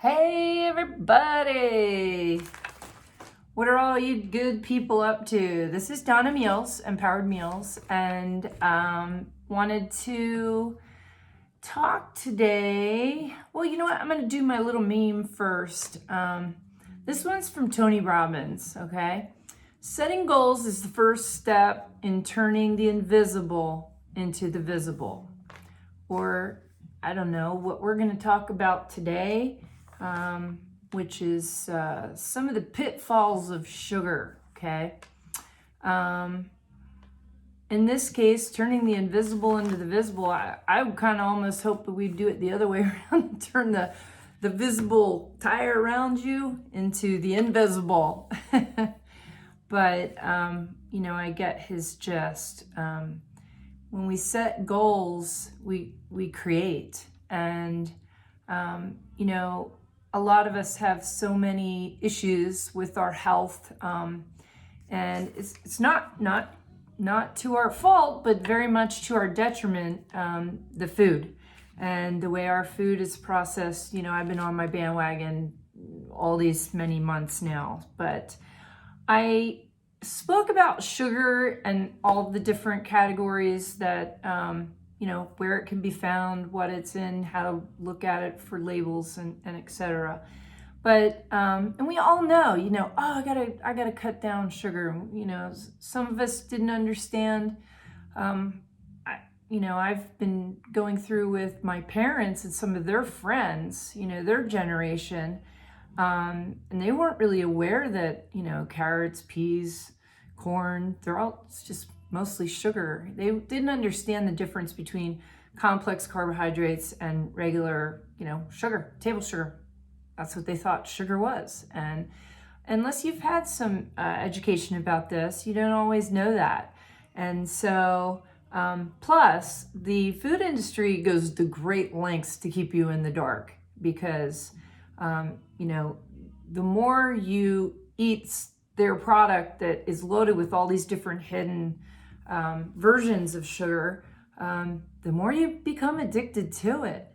Hey everybody! What are all you good people up to? This is Donna Meals, Empowered Meals, and wanted to talk today. Well, you know what? I'm going to do my little meme first. This one's from Tony Robbins, okay? Setting goals is the first step in turning the invisible into the visible. Or, I don't know, what we're going to talk about today, which is some of the pitfalls of sugar, okay? In this case, turning the invisible into the visible, I would kind of almost hope that we'd do it the other way around and turn the visible tire around you into the invisible. But, you know, I get his gist. When we set goals, we create. And, you know, a lot of us have so many issues with our health. And it's not to our fault, but very much to our detriment, the food and the way our food is processed. You know, I've been on my bandwagon all these many months now, but I spoke about sugar and all the different categories that, you know, where it can be found, what it's in, how to look at it for labels and etc. But, and we all know, you know, oh, I gotta cut down sugar. You know, some of us didn't understand. You know, I've been going through with my parents and some of their friends, you know, their generation, and they weren't really aware that, you know, carrots, peas, corn, it's just mostly sugar. They didn't understand the difference between complex carbohydrates and regular, you know, sugar, table sugar. That's what they thought sugar was. And unless you've had some education about this, you don't always know that. And so, plus the food industry goes to great lengths to keep you in the dark because, you know, the more you eat their product that is loaded with all these different hidden versions of sugar, the more you become addicted to it.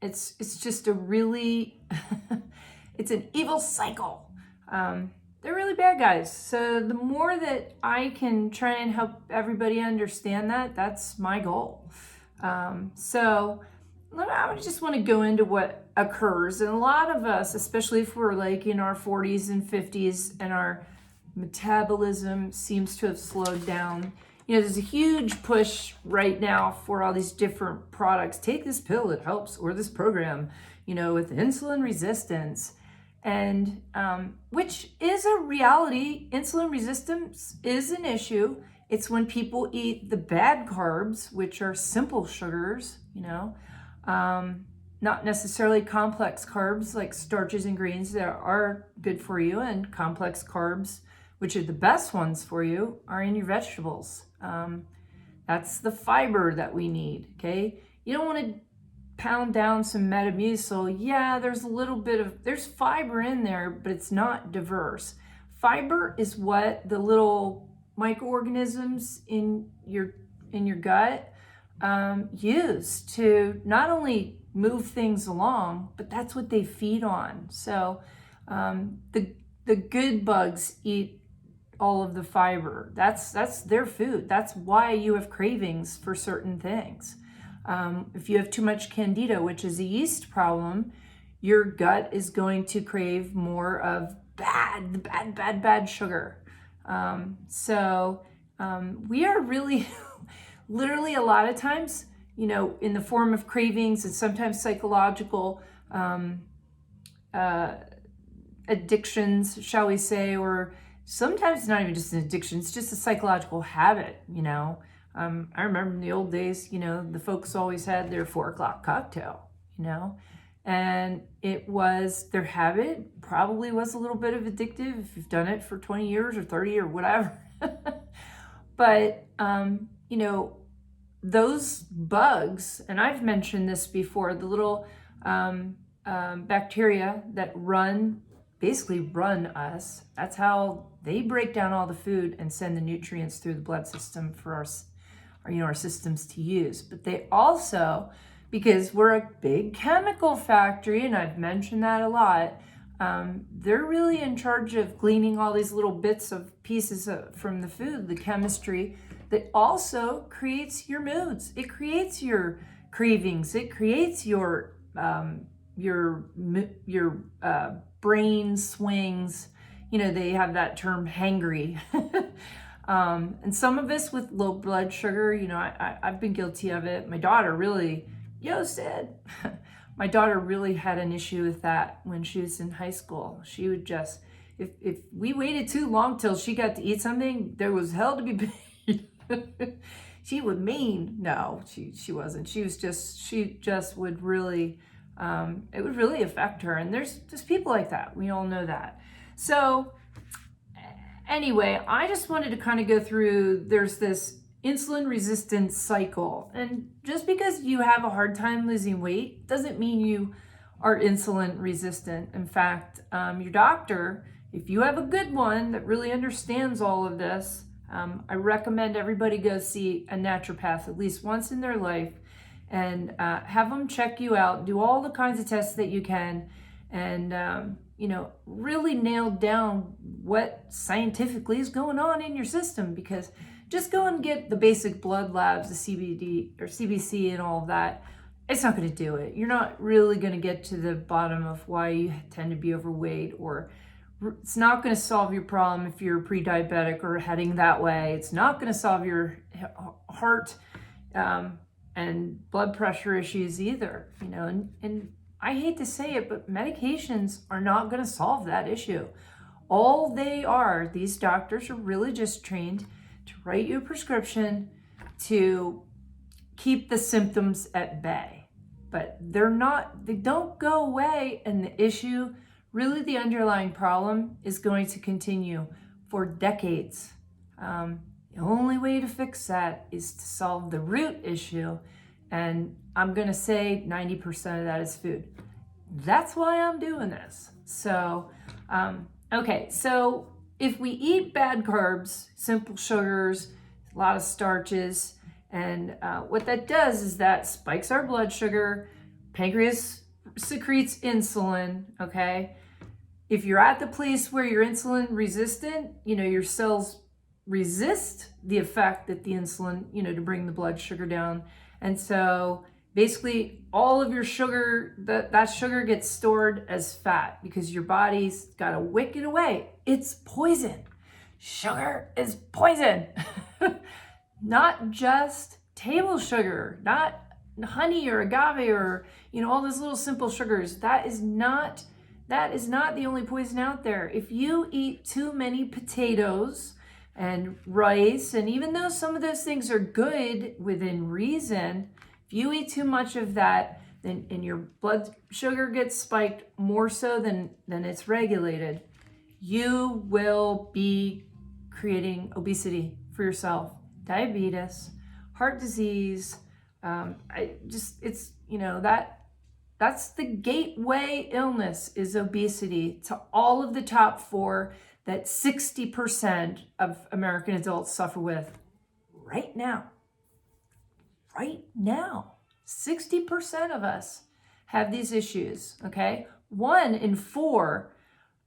It's just a really, it's an evil cycle. They're really bad guys. So the more that I can try and help everybody understand that, that's my goal. So I just want to go into what occurs. And a lot of us, especially if we're like in our 40s and 50s and our metabolism seems to have slowed down, you know, there's a huge push right now for all these different products. Take this pill, it helps, or this program, you know, with insulin resistance. And which is a reality. Insulin resistance is an issue. It's when people eat the bad carbs, which are simple sugars, you know, not necessarily complex carbs like starches and grains that are good for you, and complex carbs, which are the best ones for you, are in your vegetables. That's the fiber that we need, okay? You don't want to pound down some Metamucil. Yeah, there's a little bit of, there's fiber in there, but it's not diverse. Fiber is what the little microorganisms in your gut use to not only move things along, but that's what they feed on. So the good bugs eat all of the fiber. That's their food. That's why you have cravings for certain things. If you have too much candida, which is a yeast problem, your gut is going to crave more of bad sugar. We are really literally a lot of times, you know, in the form of cravings and sometimes psychological addictions, shall we say, or sometimes it's not even just an addiction, it's just a psychological habit, you know. I remember in the old days, you know, the folks always had their 4 o'clock cocktail, you know, and it was their habit, probably was a little bit of addictive if you've done it for 20 years or 30 or whatever. But, you know, those bugs, and I've mentioned this before, the little bacteria that basically run us, that's how they break down all the food and send the nutrients through the blood system for our systems to use. But they also, because we're a big chemical factory, and I've mentioned that a lot. They're really in charge of gleaning all these little bits of pieces from the food, the chemistry that also creates your moods. It creates your cravings. It creates your brain swings. You know, they have that term hangry. And some of us with low blood sugar, you know, I've been guilty of it. My daughter really, Sid, my daughter really had an issue with that when she was in high school. She would just, if we waited too long till she got to eat something, there was hell to be paid. She would mean. No, she wasn't. She just would really, it would really affect her. And there's people like that. We all know that. So anyway, I just wanted to kind of go through, there's this insulin resistance cycle. And just because you have a hard time losing weight doesn't mean you are insulin resistant. In fact, your doctor, if you have a good one that really understands all of this, I recommend everybody go see a naturopath at least once in their life and have them check you out, do all the kinds of tests that you can, and you know, really nail down what scientifically is going on in your system. Because just go and get the basic blood labs, the CBD or CBC and all of that, it's not going to do it. You're not really going to get to the bottom of why you tend to be overweight, or it's not going to solve your problem if you're pre-diabetic or heading that way. It's not going to solve your heart and blood pressure issues either, you know, and I hate to say it, but medications are not going to solve that issue. All they are, these doctors are really just trained to write you a prescription to keep the symptoms at bay. But they don't go away, and the issue, really the underlying problem, is going to continue for decades. The only way to fix that is to solve the root issue, and I'm going to say 90% of that is food. That's why I'm doing this. So, okay, so if we eat bad carbs, simple sugars, a lot of starches, and what that does is that spikes our blood sugar, pancreas secretes insulin, okay? If you're at the place where you're insulin resistant, you know, your cells resist the effect that the insulin, you know, to bring the blood sugar down. And so basically all of your sugar, that sugar gets stored as fat because your body's got to wick it away. It's poison. Sugar is poison. Not just table sugar, not honey or agave or, you know, all those little simple sugars. That is not the only poison out there. If you eat too many potatoes and rice, and even though some of those things are good within reason, if you eat too much of that, then and your blood sugar gets spiked more so than it's regulated, you will be creating obesity for yourself, diabetes, heart disease. It's, you know, that's the gateway illness, is obesity, to all of the top four that 60% of American adults suffer with right now. Right now, 60% of us have these issues, okay? 1 in 4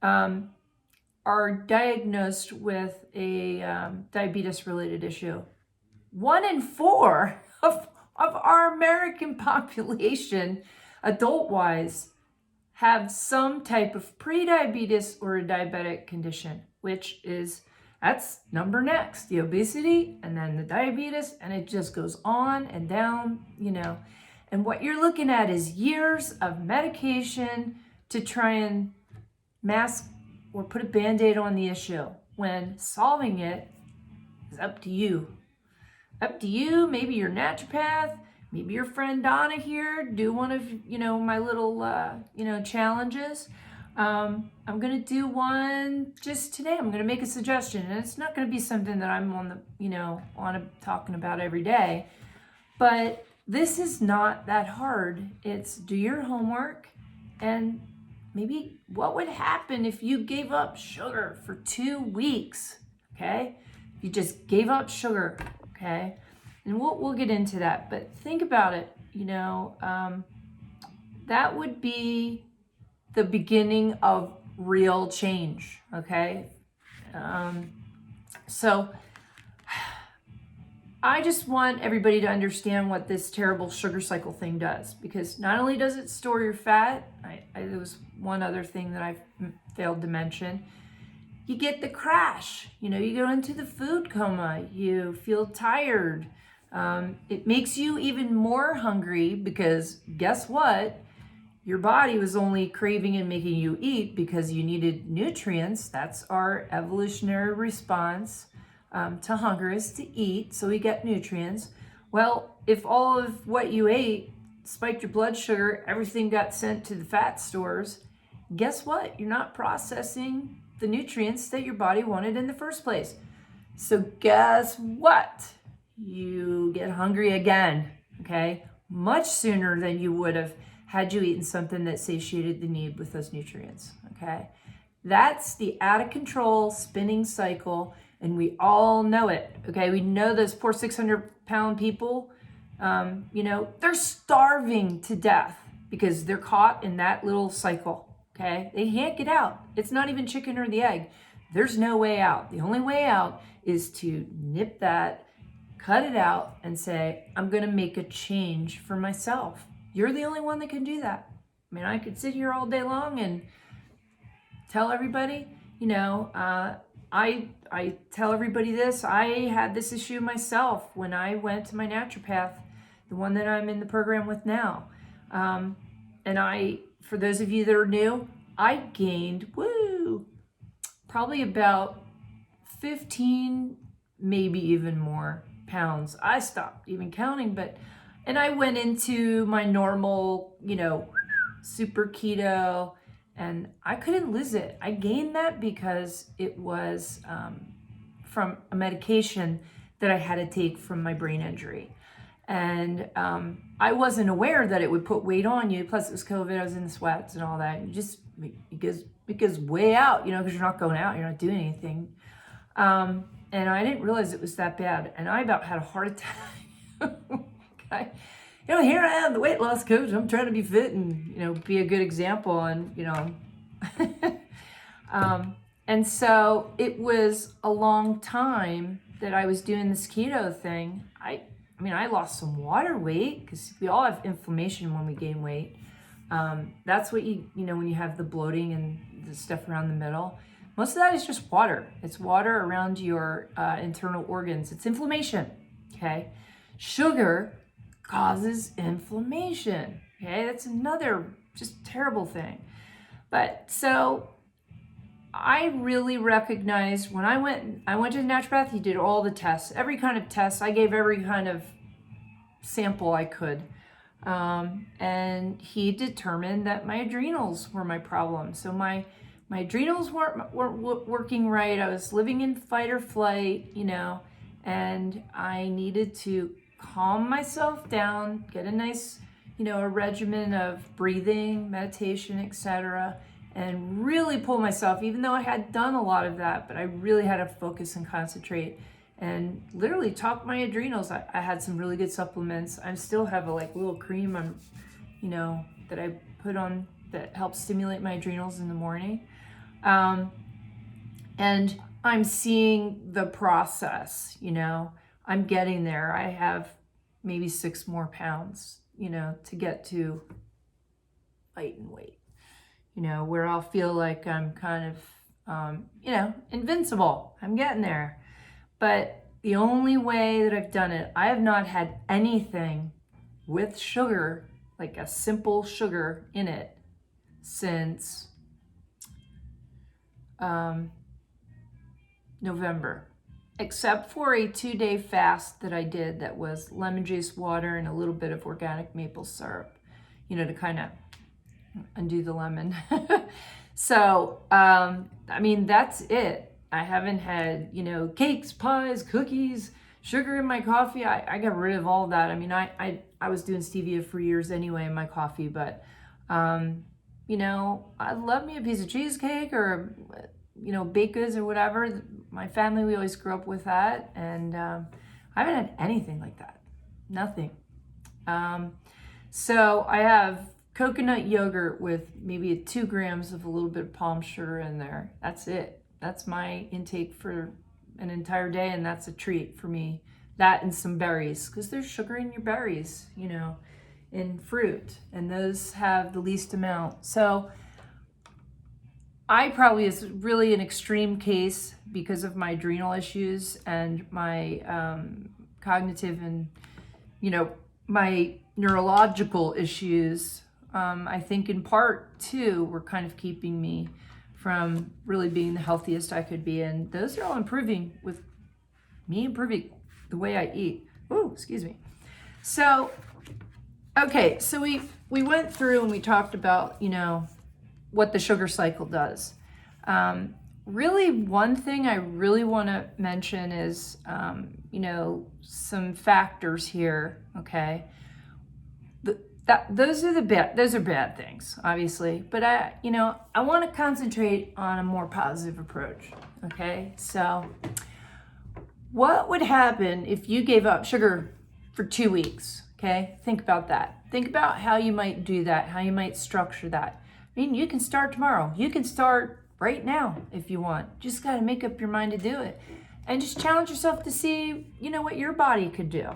are diagnosed with a diabetes-related issue. 1 in 4 of our American population, adult-wise, have some type of pre-diabetes or a diabetic condition, that's number next, the obesity and then the diabetes, and it just goes on and down, you know. And what you're looking at is years of medication to try and mask or put a Band-Aid on the issue, when solving it is up to you. Up to you, maybe your naturopath, maybe your friend Donna here, do one of, you know, my little, challenges. I'm going to do one just today. I'm going to make a suggestion, and it's not going to be something that I'm talking about every day, but this is not that hard. It's do your homework, and maybe what would happen if you gave up sugar for 2 weeks, okay? You just gave up sugar, okay? And we'll get into that, but think about it. that would be the beginning of real change, okay? So I just want everybody to understand what this terrible sugar cycle thing does, because not only does it store your fat, there was one other thing that I failed to mention. You get the crash, you go into the food coma, you feel tired. It makes you even more hungry because guess what? Your body was only craving and making you eat because you needed nutrients. That's our evolutionary response to hunger, is to eat, so we get nutrients. Well, if all of what you ate spiked your blood sugar, everything got sent to the fat stores, guess what? You're not processing the nutrients that your body wanted in the first place. So guess what? You get hungry again, okay? Much sooner than you would have had you eaten something that satiated the need with those nutrients, okay? That's the out of control spinning cycle, and we all know it, okay? We know those poor 600-pound people, they're starving to death because they're caught in that little cycle, okay? They can't get out. It's not even chicken or the egg. There's no way out. The only way out is to nip that, cut it out, and say, I'm gonna make a change for myself. You're the only one that can do that. I mean, I could sit here all day long and tell everybody, I tell everybody this. I had this issue myself when I went to my naturopath, the one that I'm in the program with now. And for those of you that are new, I gained, probably about 15, maybe even more pounds. I stopped even counting, and I went into my normal, super keto, and I couldn't lose it. I gained that because it was from a medication that I had to take from my brain injury. And I wasn't aware that it would put weight on you. Plus it was COVID, I was in the sweats and all that. It goes way out, because you're not going out, you're not doing anything. And I didn't realize it was that bad. And I about had a heart attack. Okay. Here I am, the weight loss coach. I'm trying to be fit and, be a good example. And, and so it was a long time that I was doing this keto thing. I lost some water weight because we all have inflammation when we gain weight. That's what when you have the bloating and the stuff around the middle. Most of that is just water. It's water around your internal organs. It's inflammation, okay? Sugar causes inflammation, okay? That's another just terrible thing. But so I really recognized when I went to the naturopath, he did all the tests, every kind of test. I gave every kind of sample I could. And he determined that my adrenals were my problem. So my adrenals weren't working right. I was living in fight or flight, and I needed to calm myself down, get a nice, a regimen of breathing, meditation, etc., and really pull myself, even though I had done a lot of that, but I really had to focus and concentrate and literally talk my adrenals. I had some really good supplements. I still have a little cream that I put on that helps stimulate my adrenals in the morning. And I'm seeing the process, I'm getting there. I have maybe 6 more pounds, to get to height and weight, where I'll feel like I'm kind of, invincible. I'm getting there. But the only way that I've done it, I have not had anything with sugar, like a simple sugar in it, since November, except for a 2-day fast that I did that was lemon juice, water, and a little bit of organic maple syrup, to kind of undo the lemon. So, that's it. I haven't had, cakes, pies, cookies, sugar in my coffee. I got rid of all that. I was doing stevia for years anyway in my coffee, but, I love me a piece of cheesecake or, baked goods or whatever. My family, we always grew up with that. And I haven't had anything like that. Nothing. So I have coconut yogurt with maybe 2 grams of a little bit of palm sugar in there. That's it. That's my intake for an entire day, and that's a treat for me. That and some berries, because there's sugar in your berries, you know, in fruit, and those have the least amount. So I probably is really an extreme case because of my adrenal issues and my cognitive and, you know, my neurological issues. I think in part too were kind of keeping me from really being the healthiest I could be, and those are all improving with me improving the way I eat. Oh, excuse me. So, okay, so we went through and we talked about, you know, what the sugar cycle does. Really, one thing I really want to mention is, you know, some factors here. Okay, those are bad things, obviously. But I want to concentrate on a more positive approach. Okay, so what would happen if you gave up sugar for 2 weeks? Okay, think about that. Think about how you might do that, how you might structure that. I mean, you can start tomorrow. You can start right now if you want. Just got to make up your mind to do it. And just challenge yourself to see, you know, what your body could do.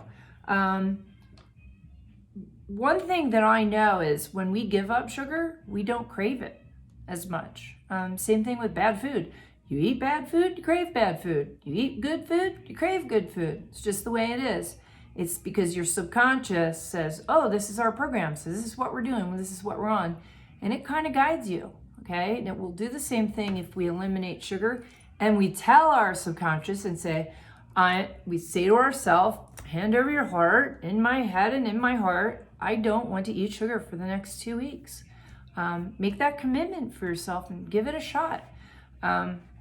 One thing that I know is when we give up sugar, we don't crave it as much. Same thing with bad food. You eat bad food, you crave bad food. You eat good food, you crave good food. It's just the way it is. It's because your subconscious says, oh, this is our program, so this is what we're doing, this is what we're on. And it kind of guides you, okay? And it will do the same thing if we eliminate sugar and we tell our subconscious and say, we say to ourselves, hand over your heart, in my head and in my heart, I don't want to eat sugar for the next 2 weeks. Make that commitment for yourself and give it a shot.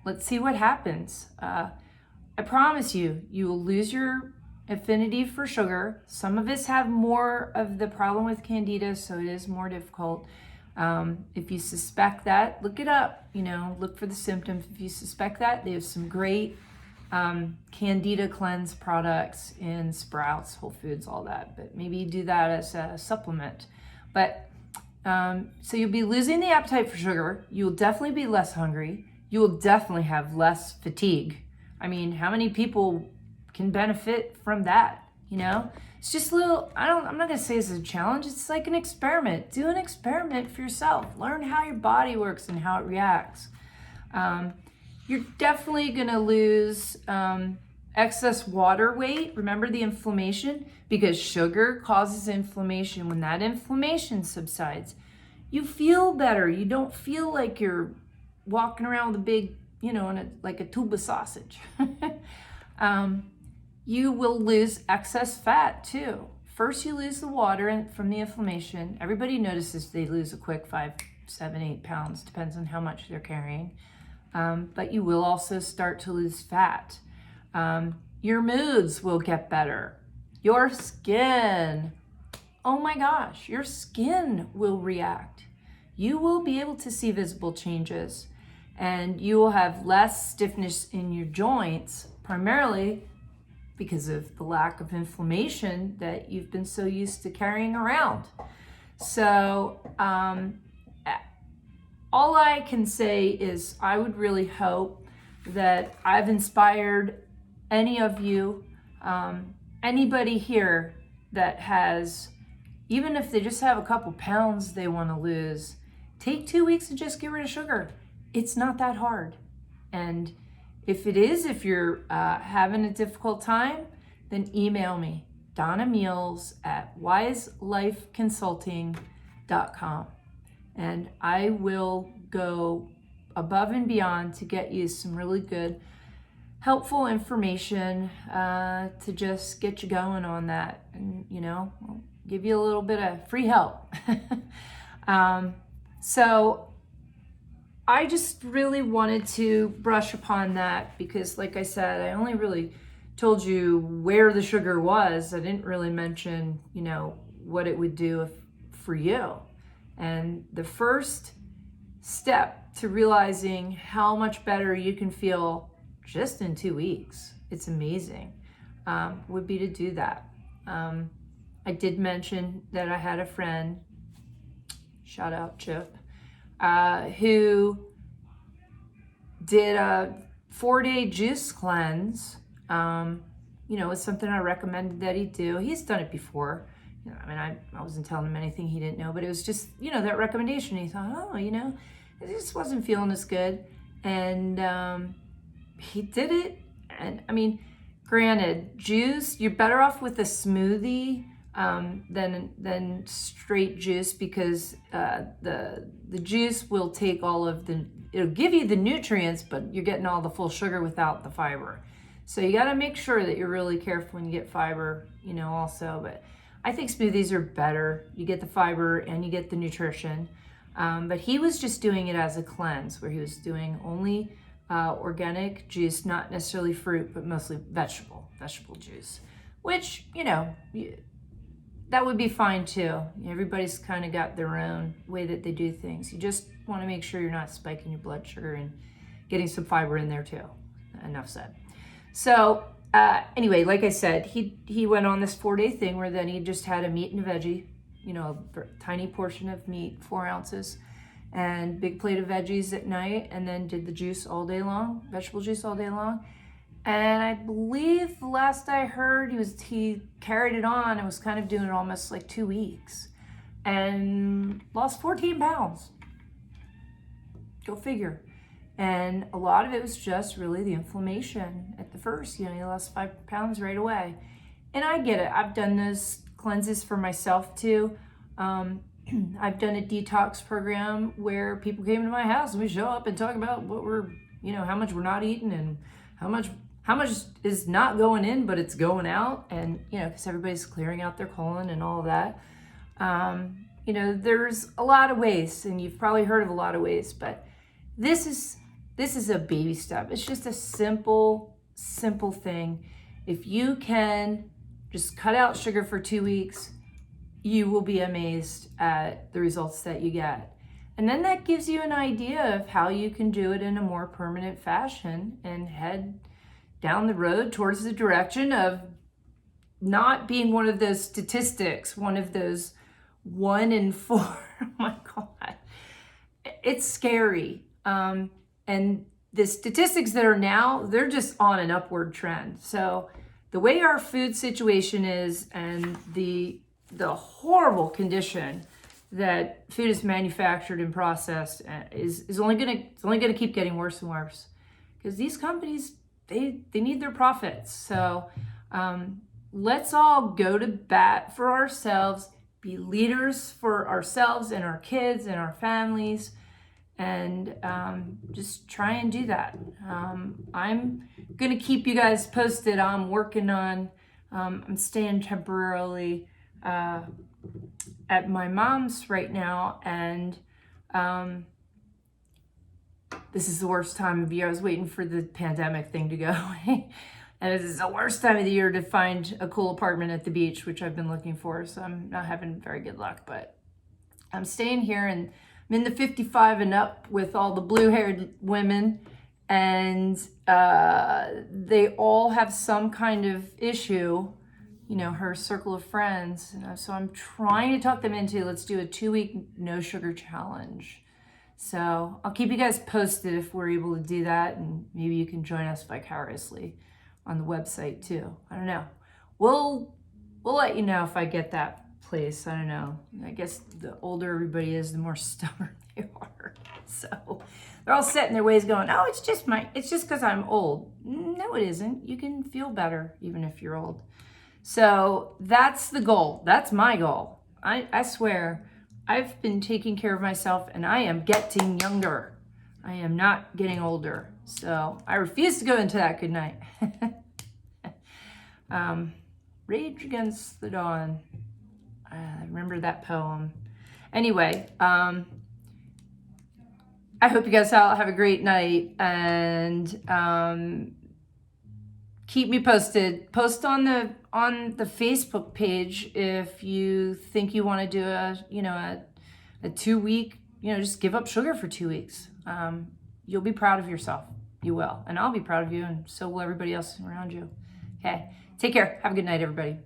Let's see what happens. I promise you, you will lose your affinity for sugar. Some of us have more of the problem with candida, so it is more difficult. If you suspect that, look it up, you know, look for the symptoms. If you suspect that, they have some great candida cleanse products in Sprouts, Whole Foods, all that, but maybe do that as a supplement. But so you'll be losing the appetite for sugar. You'll definitely be less hungry. You will definitely have less fatigue. I mean, how many people can benefit from that? You know, it's just a little, I'm not gonna say it's a challenge. It's like an experiment. Do an experiment for yourself. Learn how your body works and how it reacts. You're definitely gonna lose excess water weight. Remember the inflammation, because sugar causes inflammation. When that inflammation subsides, you feel better. You don't feel like you're walking around with a big, you know, like a tube of sausage. You will lose excess fat too. First, you lose the water from the inflammation. Everybody notices they lose a quick 5, 7, 8 pounds, depends on how much they're carrying. But you will also start to lose fat. Your moods will get better. Your skin, oh my gosh, your skin will react. You will be able to see visible changes, and you will have less stiffness in your joints, primarily because of the lack of inflammation that you've been so used to carrying around. So all I can say is I would really hope that I've inspired any of you, anybody here that has, even if they just have a couple pounds they want to lose, take 2 weeks and just get rid of sugar. It's not that hard. And if it is, if you're having a difficult time, then email me, donnameals@wiselifeconsulting.com. And I will go above and beyond to get you some really good, helpful information to just get you going on that. And, you know, I'll give you a little bit of free help. So I just really wanted to brush upon that because, like I said, I only really told you where the sugar was. I didn't really mention, you know, what it would do for you. And the first step to realizing how much better you can feel just in 2 weeks, it's amazing, would be to do that. I did mention that I had a friend, shout out Chip, who did a 4-day juice cleanse. It's something I recommended that he do. He's done it before. I wasn't telling him anything he didn't know, but it was just, that recommendation. He thought, it just wasn't feeling as good. And he did it. And granted, juice, you're better off with a smoothie than straight juice, because the juice will take it'll give you the nutrients, but you're getting all the full sugar without the fiber. So you got to make sure that you're really careful when you get fiber, also. But I think smoothies are better. You get the fiber and you get the nutrition. But he was just doing it as a cleanse, where he was doing only organic juice, not necessarily fruit, but mostly vegetable juice, which, that would be fine too. Everybody's kind of got their own way that they do things. You just want to make sure you're not spiking your blood sugar and getting some fiber in there too. Enough said. So anyway, like I said, he went on this 4-day thing where then he just had a meat and a veggie, a tiny portion of meat, 4 ounces, and big plate of veggies at night, and then did the juice all day long, vegetable juice all day long. And I believe the last I heard, he carried it on and was kind of doing it almost like 2 weeks, and lost 14 pounds. Go figure. And a lot of it was just really the inflammation at the first. He lost 5 pounds right away. And I get it. I've done those cleanses for myself too. I've done a detox program where people came to my house and we show up and talk about what we're, how much we're not eating and how much is not going in, but it's going out. And, because everybody's clearing out their colon and all of that. There's a lot of ways, and you've probably heard of a lot of ways, but this is a baby step. It's just a simple thing. If you can just cut out sugar for 2 weeks, you will be amazed at the results that you get. And then that gives you an idea of how you can do it in a more permanent fashion and head down the road towards the direction of not being one of those statistics, one of those 1 in 4. Oh my God. It's scary. And the statistics that are now, they're just on an upward trend. So the way our food situation is, and the horrible condition that food is manufactured and processed is only gonna keep getting worse and worse, because these companies, they need their profits. So let's all go to bat for ourselves, be leaders for ourselves and our kids and our families, and just try and do that. I'm gonna keep you guys posted. I'm working on, I'm staying temporarily at my mom's right now, and this is the worst time of year. I was waiting for the pandemic thing to go away. And this is the worst time of the year to find a cool apartment at the beach, which I've been looking for. So I'm not having very good luck, but I'm staying here, and I'm in the 55 and up with all the blue-haired women, and they all have some kind of issue, her circle of friends. So I'm trying to talk them into, let's do a 2-week no sugar challenge. So I'll keep you guys posted if we're able to do that, and maybe you can join us vicariously on the website too. I don't know. We'll let you know if I get that place. I don't know. I guess the older everybody is, the more stubborn they are. So they're all set in their ways going, oh, it's just because I'm old. No, it isn't. You can feel better even if you're old. So that's the goal. That's my goal. I swear, I've been taking care of myself, and I am getting younger. I am not getting older. So I refuse to go into that good night. Rage Against the Dawn. I remember that poem. Anyway, I hope you guys all have a great night, and keep me posted. Post on the Facebook page if you think you want to do a 2-week, just give up sugar for 2 weeks. You'll be proud of yourself. You will. And I'll be proud of you, and so will everybody else around you. Okay. Take care. Have a good night, everybody.